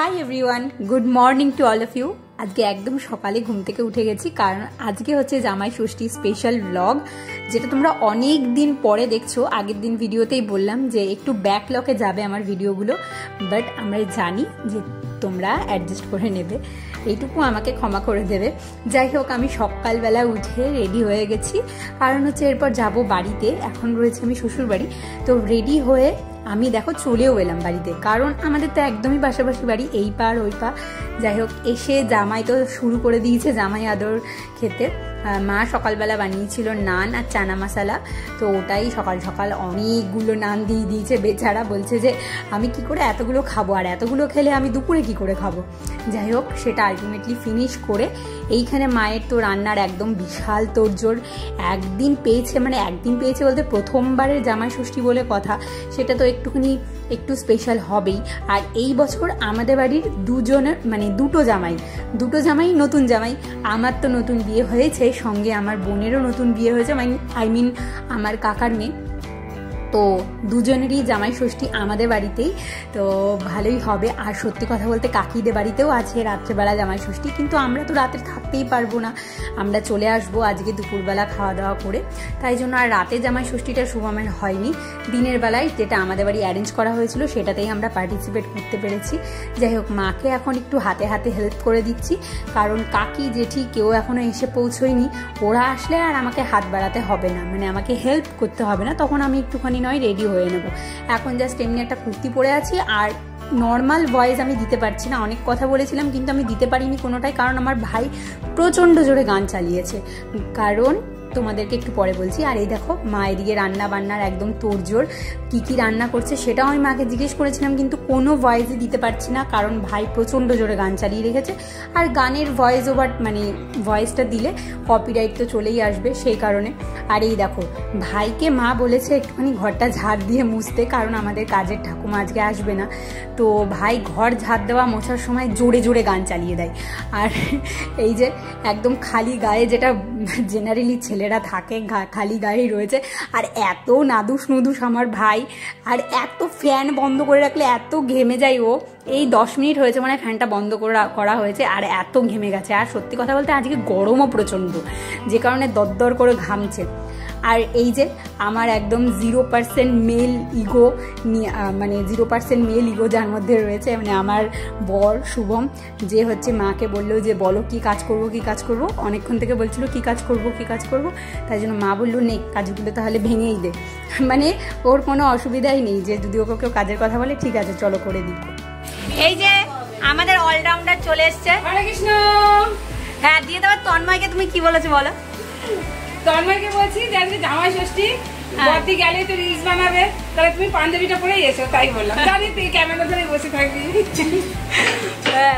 High everyone, good morning to all of you. আজকে একদম সকালে ঘুম থেকে উঠে গেছি, কারণ আজকে হচ্ছে জামাই ষষ্ঠী স্পেশাল ব্লগ, যেটা তোমরা অনেক দিন পরে দেখছো। আগের দিন ভিডিওতেই বললাম যে একটু ব্যাকলকে যাবে আমার ভিডিওগুলো, বাট আমরা জানি যে তোমরা অ্যাডজাস্ট করে নেবে, এইটুকু আমাকে ক্ষমা করে দেবে। যাই হোক, আমি সকালবেলা উঠে রেডি হয়ে গেছি, কারণ হচ্ছে এরপর যাব বাড়িতে। এখন রয়েছে আমি শ্বশুর বাড়ি, তো রেডি হয়ে আমি দেখো চলেও এলাম বাড়িতে, কারণ আমাদের তো একদমই পাশাপাশি বাড়ি, এই পার ওই পা। যাই হোক, এসে জামাই তো শুরু করে দিয়েছে জামাই আদর খেতে। মা সকালবেলা বানিয়েছিল নান আর চানা মশালা, তো ওটাই সকাল সকাল অনেকগুলো নান দিয়ে দিয়েছে। বেচারা বলছে যে আমি কি করে এতগুলো খাবো, আর এতগুলো খেলে আমি দুপুরে কি করে খাবো। যাই হোক, সেটা আলটিমেটলি ফিনিশ করে এইখানে মায়ের তো রান্নার একদম বিশাল তোড়জোড়। একদিন পেয়েছে বলতে প্রথমবারের জামাই ষষ্ঠী বলে কথা, সেটা তো একটু স্পেশাল হবেই। আর এই বছর আমাদের বাড়ির দুটো জামাই নতুন জামাই। আমার তো নতুন বিয়ে হয়েছে, সঙ্গে আমার বোনেরও নতুন বিয়ে হয়েছে, আমার কাকার মেয়ে। তো দুজনেরই জামাই ষষ্ঠী আমাদের বাড়িতেই, তো ভালোই হবে। আর সত্যি কথা বলতে কাকিদের বাড়িতেও আছে রাত্রেবেলা জামাই ষষ্ঠী, কিন্তু আমরা তো রাতে থাকতেই পারবো না, আমরা চলে আসবো আজকে দুপুরবেলা খাওয়া দাওয়া করে। তাই জন্য আর রাতে জামাই ষষ্ঠীটা শুভমের হয়নি, দিনের বেলায় যেটা আমাদের বাড়ি অ্যারেঞ্জ করা হয়েছিল সেটাতেই আমরা পার্টিসিপেট করতে পেরেছি। যাই হোক, মাকে এখন একটু হাতে হাতে হেল্প করে দিচ্ছি, কারণ কাকি জেঠি কেউ এখনো এসে পৌঁছয়নি। ওরা আসলে আর আমাকে হাত বাড়াতে হবে না, আমাকে হেল্প করতে হবে না, তখন আমি একটুখানি নয় রেডি হয়ে নেব। এখন জাস্ট এমনি একটা কুর্তি পরে আছি, আর নর্মাল ভয়েস আমি দিতে পারছি না। অনেক কথা বলেছিলাম কিন্তু আমি দিতে পারিনি কোনোটাই, কারণ আমার ভাই প্রচণ্ড জোরে গান চালিয়েছে, কারণ তোমাদেরকে একটু পরে বলছি। আর এই দেখো, মা এদিকে রান্না বান্নার একদম তোড়জোড়। কি রান্না করছে সেটাও আমি মাকে জিজ্ঞেস করেছিলাম, কিন্তু কোনো ভয়েসই দিতে পারছি না, কারণ ভাই প্রচণ্ড জোরে গান চালিয়ে রেখেছে। আর গানের ভয়েস ওভার ভয়েসটা দিলে কপিরাইট তো চলেই আসবে, সেই কারণে। আর এই দেখো, ভাইকে মা বলেছে একটুখানি ঘরটা ঝাড় দিয়ে মুছতে, কারণ আমাদের কাজের ঠাকুমা আজকে আসবে না। তো ভাই ঘর ঝাড় দেওয়া মোছার সময় জোরে জোরে গান চালিয়ে দেয়। আর এই যে একদম খালি গায়ে, যেটা জেনারেলি ছেলেরা থাকে খালি গায়েই রয়েছে, আর এত নাদুস নুদুস আমার ভাই, আর এত ফ্যান বন্ধ করে রাখলে এত ঘেমে যায় ও। এই 10 মিনিট হয়েছে মানে ফ্যানটা বন্ধ করা হয়েছে, আর এত ঘেমে গেছে। আর সত্যি কথা বলতে আজকে গরমও প্রচণ্ড, যে কারণে দরদর করে ঘামছে। আর এই যে আমার একদম 0% মেল ইগো, 0% মেল ইগো যার মধ্যে রয়েছে, আমার বর শুভম, যে হচ্ছে মাকে বললো যে বলো কি কাজ করব। অনেকক্ষণ থেকে বলছিল কি কাজ করব, তাই জন্য মা বললো নে কাজগুলো তাহলে ভেঙেই দে। ওর কোনো অসুবিধাই নেই, যে যদি ওকে কেউ কাজের কথা বলে ঠিক আছে চলো করে দিই। এই যে আমাদের অলরাউন্ডার চলে এসছে। হরে কৃষ্ণ। হ্যাঁ, দিয়ে দেবো। তন্ময়কে তুমি কি বলেছো বলো? তন্ময়কে বলছি যে আজকে জামাই ষষ্ঠী, বর্দি গেলে তো রিলস বানাবে, তাহলে তুমি পাঞ্জাবিটা পরেই এসো, তাই বললাম। জানি তুই ক্যামেরা ধরে বসে থাকবি।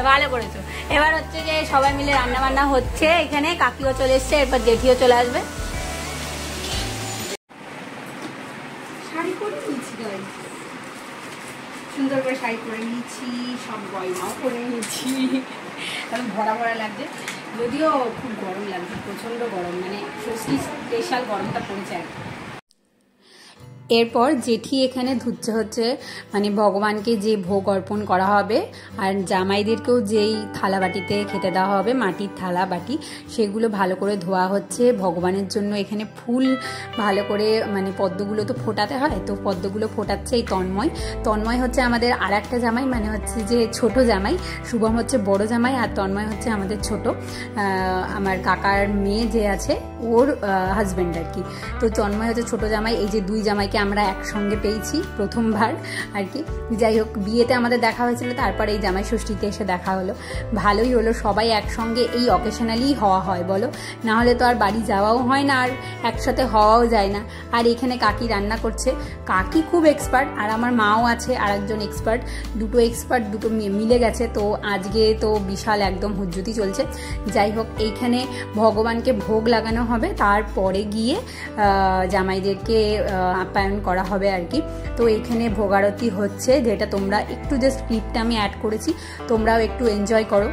ভালো করেছো। এবার হচ্ছে যে সবাই মিলে রান্না বান্না হচ্ছে, এখানে কাকিও চলে এসছে, এরপর জেঠিও চলে আসবে। শাড়ি পরে নিয়েছি, সুন্দর করে শাড়ি পরে নিয়েছি, সব গয়নাও পরে নিয়েছি, তাহলে ভরা ভরা লাগছে। যদিও খুব গরম লাগছে, প্রচন্ড গরম, ষষ্ঠী স্পেশাল গরমটা পড়েছে আর কি। এরপর জেঠি এখানে ধুচ্ছে হচ্ছে ভগবানকে যে ভোগ অর্পণ করা হবে, আর জামাইদেরকেও যেই থালা বাটিতে খেতে দেওয়া হবে, মাটির থালা বাটি, সেগুলো ভালো করে ধোয়া হচ্ছে। ভগবানের জন্য এখানে ফুল ভালো করে পদ্মগুলো তো ফোটাতে হয়, তো পদ্মগুলো ফোটাচ্ছে এই তন্ময় হচ্ছে আমাদের আর একটা জামাই, হচ্ছে যে ছোট জামাই। শুভম হচ্ছে বড় জামাই, আর তন্ময় হচ্ছে আমাদের ছোট, আমার কাকার মেয়ে যে আছে ওর হাজব্যান্ড আর কি। তো তন্ময় হচ্ছে ছোট জামাই। এই যে দুই জামাইকে আমরা একসঙ্গে পেয়েছি প্রথমবার আর কি। যাই হোক, বিয়েতে আমাদের দেখা হয়েছিল, তারপর এই জামাই ষষ্ঠীতে এসে দেখা হলো, ভালোই হলো। সবাই একসঙ্গে এই অকেশনালি হওয়া হয় বলো, না হলে তো আর বাড়ি যাওয়াও হয় না, আর একসাথে হওয়াও যায় না। আর এখানে কাকি রান্না করছে, কাকি খুব এক্সপার্ট, আর আমার মাও আছে আর একজন এক্সপার্ট, দুটো মিলে গেছে। তো আজকে তো বিশাল একদম হুজ্জুতি চলছে। যাই হোক, এইখানে ভগবানকে ভোগ লাগানো হবে, তারপরে গিয়ে জামাইদেরকে আপ্যায়ন করা হবে আর কি। তো এখানে ভোগারতি হচ্ছে, যেটা তোমরা একটু জাস্ট ক্লিপটা আমি অ্যাড করেছি, তোমরাও একটু এনজয় করো।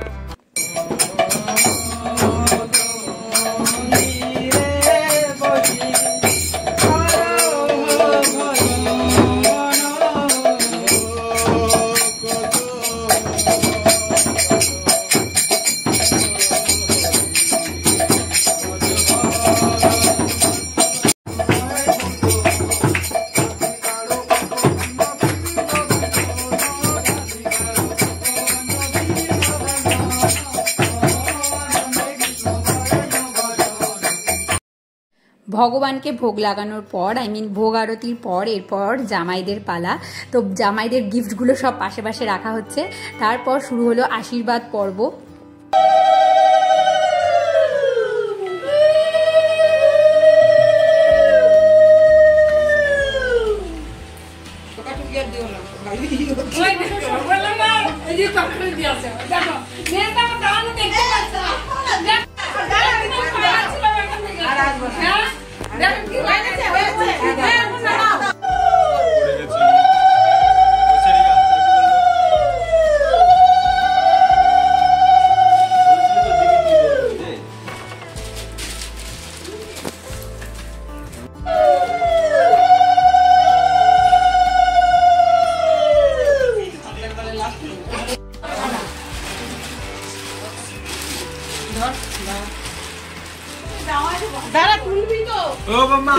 ভগবানকে ভোগ লাগানোর পর ভোগ আরতির পর এরপর জামাইদের পালা। তো জামাইদের গিফটগুলো সব পাশে পাশে রাখা হচ্ছে। তারপর শুরু হলো আশীর্বাদ পর্ব।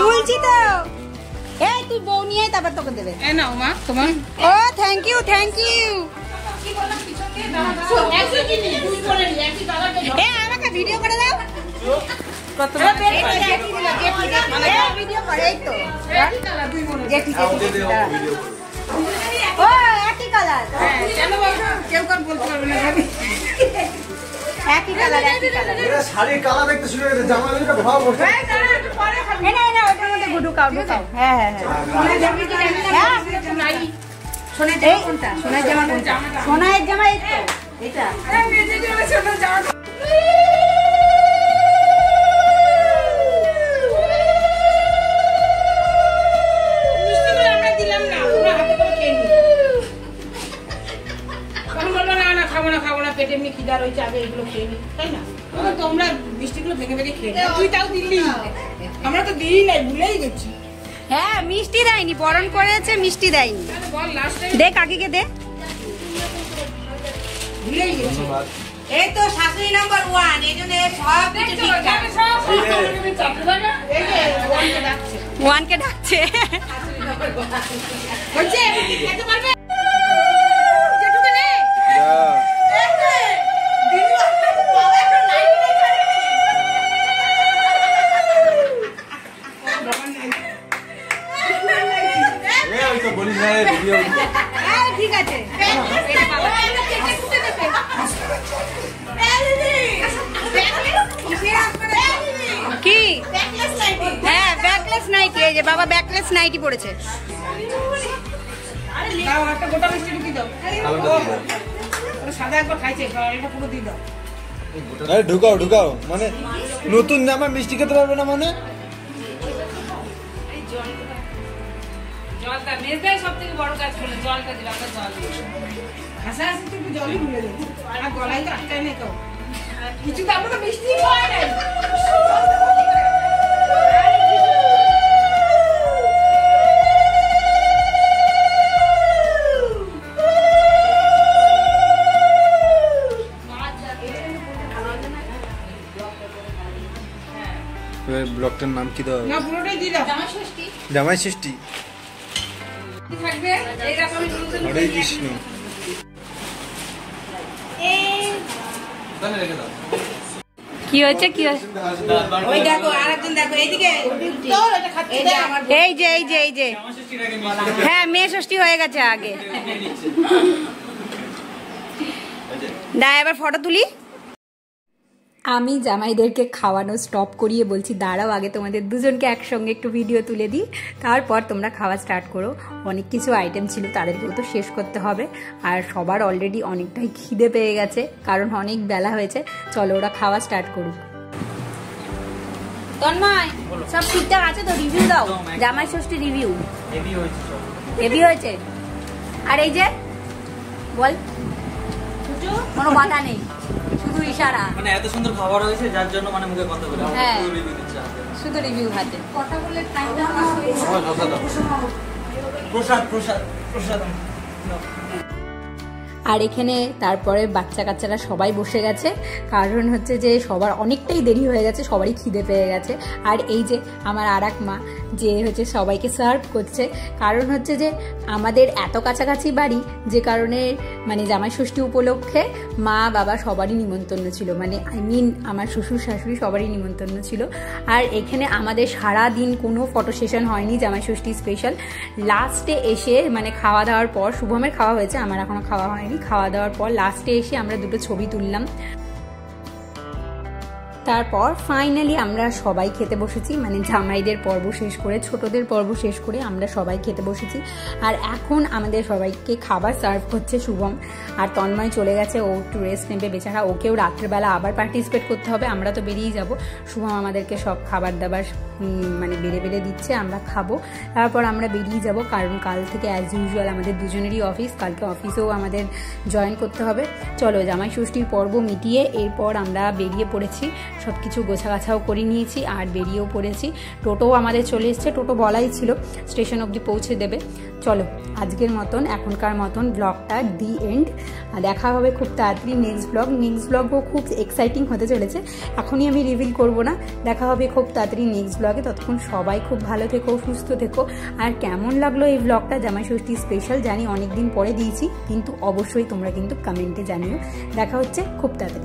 তুলছি তো, এই তুই বউ নিয়ে তারপর তোকে দেবে। নাও মা তোমার। ও থ্যাংক ইউ থ্যাংক ইউ। আমাকে ভিডিও করে দাও। ভিডিও করে এই তো ও একই কালার। কেউ কার বলতে পারবে না, একই কালার একই কালার। এরা শাড়ির কালার দেখতে শুরু হয়েছে, জামাগুলোকে ভাব বসে। না না ওটার মধ্যে ঢুকাও ঢুকাও। হ্যাঁ হ্যাঁ হ্যাঁ। সোনার কোনটা? সোনার জামা কোনটা? সোনার জামা এই তো এটা। পেটে এমনি খিদা রয়েছে, আগে এগুলো খেয়ে নি, তাই না? তোমরা মিষ্টিগুলো ভেঙে ভেঙে খেয়ে নি। তুই তাও দিলি, আমরা তো দিই নাই, ভুলেই গেছি। হ্যাঁ মিষ্টি দেয়নি, বরণ করেছে মিষ্টি দেয়নি। দে কাকিকে দে। ভুলেই গেছি। এই তো শাশুড়ি নাম্বার 1, এই জন্য সব কিছু ঠিকঠাক। এই যে ওয়ানকে ডাকছে, ওয়ানকে ডাকছে। বলছে খেতে পারবে? ঠিক আছে কি? হ্যাঁ ব্যাকলেস নাইটি। এই যে বাবা ব্যাকলেস নাইটি পড়েছে। দাও একটা গোটা মিষ্টি ঢুকিয়ে দাও। সাদা একবার খাইছে, এটা পুরো দিয়ে দাও। আরে ঢুকাও ঢুকাও, মানে নতুন জামা মিষ্টি খেতে পারবে না মানে? জলটা মেজদাই সব থেকে বড় কাজ করে, জলটা দিবা, একটা জল হাসা হাসি তো একটু জলই ভুলে যাবে, আর গলায় তো আটকায় নেই। তো কিছু তো আমরা তো মিষ্টি খাওয়াই নাই। ব্লগটার নাম কি দাও? না পুরোটাই দিয়ে দাও। জামাই ষষ্ঠী। জামাই ষষ্ঠী থাকবে এই রকমই দুটো। হরে কৃষ্ণ। কি হচ্ছে কি হচ্ছে? ওই দেখো আরেকজন দেখো এইদিকে, তো এটা খাচ্ছে। এই যে আমার এই যে এই যে এই যে হ্যাঁ মেয়ে ষষ্ঠী হয়ে গেছে আগে। দা এবার ফটো তুলি। আমি জামাইদেরকে খাওয়ানো স্টপ করিয়ে বলছি দাঁড়াও আগে তোমাদের দুজনকে একসঙ্গে একটু ভিডিও তুলে দিই, তারপর তোমরা খাওয়া স্টার্ট করো। অনেক কিছু আইটেম ছিল, তাদেরকেও তো শেষ করতে হবে, আর সবার অলরেডি অনেকটাই খিদে পেয়ে গেছে কারণ অনেক বেলা হয়েছে। চলো ওরা খাওয়া স্টার্ট করুক। তন্ময় সব ঠিকঠাক আছে তো? রিভিউ দাও, জামাই ষষ্ঠী রিভিউ। হেভি হয়েছে। আর এই যে বল, কোনো কথা নেই, শুধু ইশারা। মানে এত সুন্দর খাবার হয়েছে যার জন্য মানে মুখে কথা বলে হ্যাঁ রিভিউ দিচ্ছে শুধু রিভিউ হাতে। কথা বলে টাইমটা প্রসাদ প্রসাদ প্রসাদ। আর এখানে তারপরে বাচ্চা কাচ্চারা সবাই বসে গেছে, কারণ হচ্ছে যে সবার অনেকটাই দেরি হয়ে গেছে, সবারই খিদে পেয়ে গেছে। আর এই যে আমার আর এক মা যে হচ্ছে সবাইকে সার্ভ করছে, কারণ হচ্ছে যে আমাদের এত কাছাকাছি বাড়ি যে কারণে মানে জামাই ষষ্ঠী উপলক্ষে মা বাবা সবারই নিমন্ত্রণ ছিল, মানে আমার শ্বশুর শাশুড়ি সবারই নিমন্ত্রণ ছিল। আর এখানে আমাদের সারা দিন কোনো ফটো সেশন হয়নি জামাই ষষ্ঠী স্পেশাল। লাস্টে এসে মানে খাওয়া দাওয়ার পর, শুভমের খাওয়া হয়েছে, আমার এখনো খাওয়া হয়নি, খাওয়া দাওয়ার পর লাস্টে এসে আমরা দুটো ছবি তুললাম। তারপর ফাইনালি আমরা সবাই খেতে বসেছি, মানে জামাইদের পর্ব শেষ করে, ছোটদের পর্ব শেষ করে আমরা সবাই খেতে বসেছি। আর এখন আমাদের সবাইকে খাবার সার্ভ করছে শুভম। আর তন্ময় চলে গেছে, ও একটু রেস্ট নেবে বেচারা, ওকেও রাত্রেবেলা আবার পার্টিসিপেট করতে হবে, আমরা তো বেরিয়েই যাব। শুভম আমাদেরকে সব খাবার দাবার মানে বেড়ে দিচ্ছে, আমরা খাবো, তারপর আমরা বেরিয়ে যাব, কারণ কাল থেকে অ্যাজ ইউজুয়াল আমাদের দুজনেরই অফিস, কালকে অফিসেও আমাদের জয়েন করতে হবে। চলো জামাই ষষ্ঠীর পর্ব মিটিয়ে এরপর আমরা বেরিয়ে পড়েছি, সব কিছু গোছাগাছাও করে নিয়েছি আর বেরিয়েও পড়েছি। টোটোও আমাদের চলে এসছে, টোটো বলাই ছিল স্টেশন অবধি পৌঁছে দেবে। চলো আজকের মতন, এখনকার মতন ব্লগটা দি এন্ড। দেখা হবে খুব তাড়াতাড়ি নেক্সট ব্লগও খুব এক্সাইটিং হতে চলেছে, এখনই আমি রিভিল করব না। দেখা হবে খুব তাড়াতাড়ি নেক্সট ব্লগে, ততক্ষণ সবাই খুব ভালো থেকো, সুস্থ থেকো। আর কেমন লাগলো এই ব্লগটা জামাই ষষ্ঠী স্পেশাল, জানি অনেকদিন পরে দিয়েছি, কিন্তু অবশ্যই তোমরা কিন্তু কমেন্টে জানিও। দেখা হচ্ছে খুব তাড়াতাড়ি।